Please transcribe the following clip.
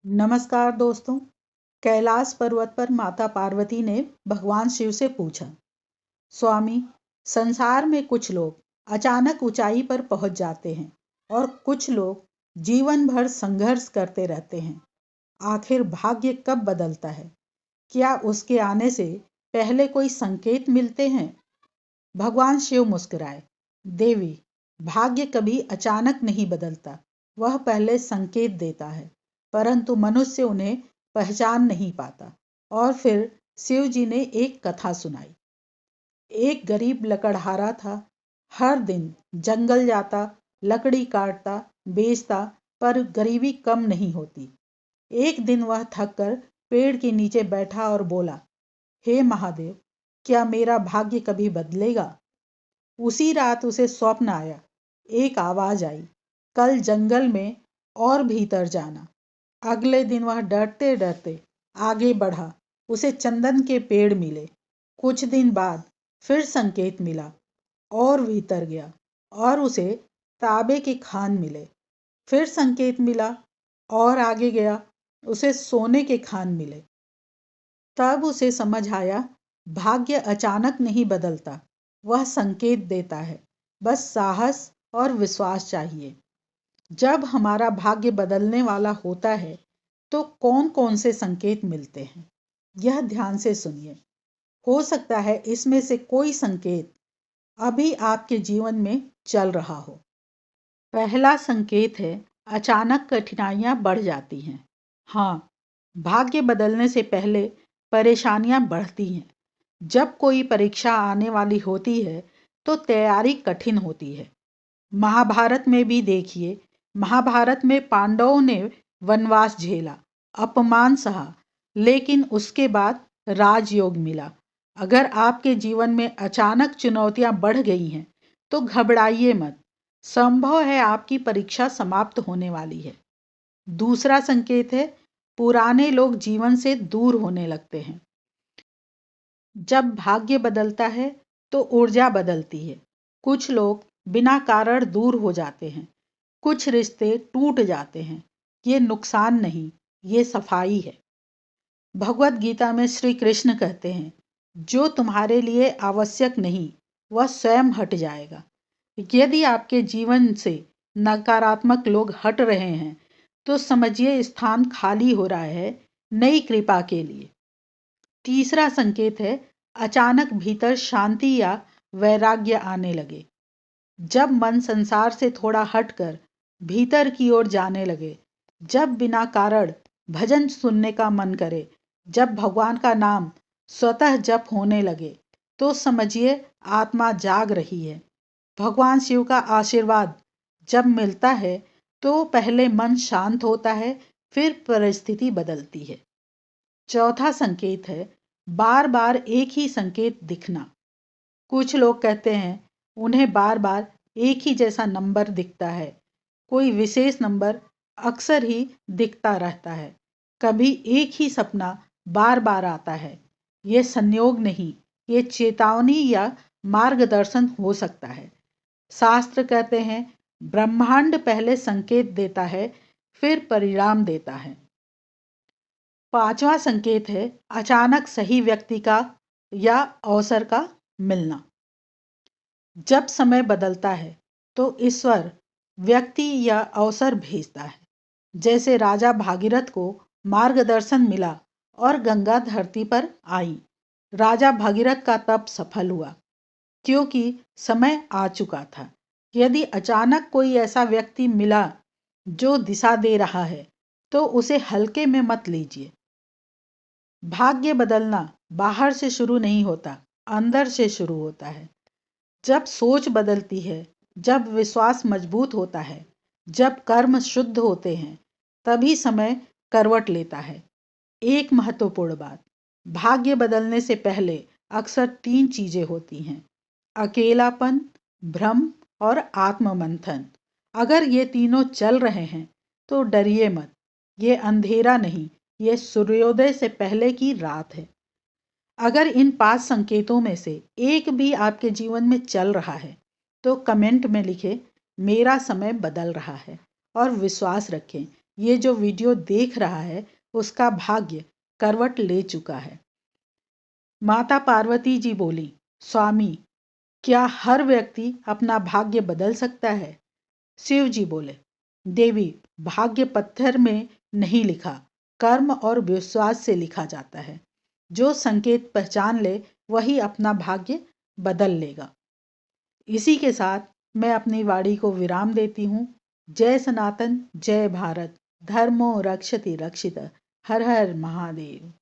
नमस्कार दोस्तों। कैलाश पर्वत पर माता पार्वती ने भगवान शिव से पूछा, स्वामी, संसार में कुछ लोग अचानक ऊंचाई पर पहुंच जाते हैं और कुछ लोग जीवन भर संघर्ष करते रहते हैं। आखिर भाग्य कब बदलता है? क्या उसके आने से पहले कोई संकेत मिलते हैं? भगवान शिव मुस्कुराए, देवी, भाग्य कभी अचानक नहीं बदलता। वह पहले संकेत देता है, परंतु मनुष्य उन्हें पहचान नहीं पाता। और फिर शिव जी ने एक कथा सुनाई। एक गरीब लकड़हारा था। हर दिन जंगल जाता, लकड़ी काटता, बेचता, पर गरीबी कम नहीं होती। एक दिन वह थक कर पेड़ के नीचे बैठा और बोला, हे महादेव, क्या मेरा भाग्य कभी बदलेगा? उसी रात उसे स्वप्न आया। एक आवाज आई, कल जंगल में और भीतर जाना। अगले दिन वह डरते डरते आगे बढ़ा। उसे चंदन के पेड़ मिले। कुछ दिन बाद फिर संकेत मिला और भीतर गया और उसे तांबे के खान मिले। फिर संकेत मिला और आगे गया, उसे सोने के खान मिले। तब उसे समझ आया, भाग्य अचानक नहीं बदलता, वह संकेत देता है। बस साहस और विश्वास चाहिए। जब हमारा भाग्य बदलने वाला होता है तो कौन कौन से संकेत मिलते हैं, यह ध्यान से सुनिए। हो सकता है इसमें से कोई संकेत अभी आपके जीवन में चल रहा हो। पहला संकेत है, अचानक कठिनाइयां बढ़ जाती हैं। हाँ, भाग्य बदलने से पहले परेशानियां बढ़ती हैं। जब कोई परीक्षा आने वाली होती है तो तैयारी कठिन होती है। महाभारत में भी देखिए, महाभारत में पांडवों ने वनवास झेला, अपमान सहा, लेकिन उसके बाद राजयोग मिला। अगर आपके जीवन में अचानक चुनौतियां बढ़ गई हैं तो घबराइए मत। संभव है आपकी परीक्षा समाप्त होने वाली है। दूसरा संकेत है, पुराने लोग जीवन से दूर होने लगते हैं। जब भाग्य बदलता है तो ऊर्जा बदलती है। कुछ लोग बिना कारण दूर हो जाते हैं, कुछ रिश्ते टूट जाते हैं। ये नुकसान नहीं, ये सफाई है। भगवत गीता में श्री कृष्ण कहते हैं, जो तुम्हारे लिए आवश्यक नहीं वह स्वयं हट जाएगा। यदि आपके जीवन से नकारात्मक लोग हट रहे हैं तो समझिए स्थान खाली हो रहा है नई कृपा के लिए। तीसरा संकेत है, अचानक भीतर शांति या वैराग्य आने लगे। जब मन संसार से थोड़ा हटकर भीतर की ओर जाने लगे, जब बिना कारण भजन सुनने का मन करे, जब भगवान का नाम स्वतः जप होने लगे, तो समझिए आत्मा जाग रही है। भगवान शिव का आशीर्वाद जब मिलता है तो पहले मन शांत होता है, फिर परिस्थिति बदलती है। चौथा संकेत है, बार बार एक ही संकेत दिखना। कुछ लोग कहते हैं उन्हें बार बार एक ही जैसा नंबर दिखता है। कोई विशेष नंबर अक्सर ही दिखता रहता है। कभी एक ही सपना बार बार आता है। ये संयोग नहीं, ये चेतावनी या मार्गदर्शन हो सकता है। शास्त्र कहते हैं, ब्रह्मांड पहले संकेत देता है, फिर परिणाम देता है। पांचवा संकेत है, अचानक सही व्यक्ति का या अवसर का मिलना। जब समय बदलता है तो ईश्वर व्यक्ति या अवसर भेजता है। जैसे राजा भागीरथ को मार्गदर्शन मिला और गंगा धरती पर आई। राजा भागीरथ का तप सफल हुआ क्योंकि समय आ चुका था। यदि अचानक कोई ऐसा व्यक्ति मिला जो दिशा दे रहा है तो उसे हल्के में मत लीजिए। भाग्य बदलना बाहर से शुरू नहीं होता, अंदर से शुरू होता है। जब सोच बदलती है, जब विश्वास मजबूत होता है, जब कर्म शुद्ध होते हैं, तभी समय करवट लेता है। एक महत्वपूर्ण बात, भाग्य बदलने से पहले अक्सर 3 चीजें होती हैं, अकेलापन, भ्रम और आत्ममंथन। अगर ये तीनों चल रहे हैं तो डरिए मत। ये अंधेरा नहीं, ये सूर्योदय से पहले की रात है। अगर इन 5 संकेतों में से एक भी आपके जीवन में चल रहा है तो कमेंट में लिखें, मेरा समय बदल रहा है, और विश्वास रखें ये जो वीडियो देख रहा है उसका भाग्य करवट ले चुका है। माता पार्वती जी बोली, स्वामी, क्या हर व्यक्ति अपना भाग्य बदल सकता है? शिव जी बोले, देवी, भाग्य पत्थर में नहीं लिखा, कर्म और विश्वास से लिखा जाता है। जो संकेत पहचान ले वही अपना भाग्य बदल लेगा। इसी के साथ मैं अपनी वाणी को विराम देती हूँ। जय सनातन, जय भारत, धर्मो रक्षति रक्षित, हर हर महादेव।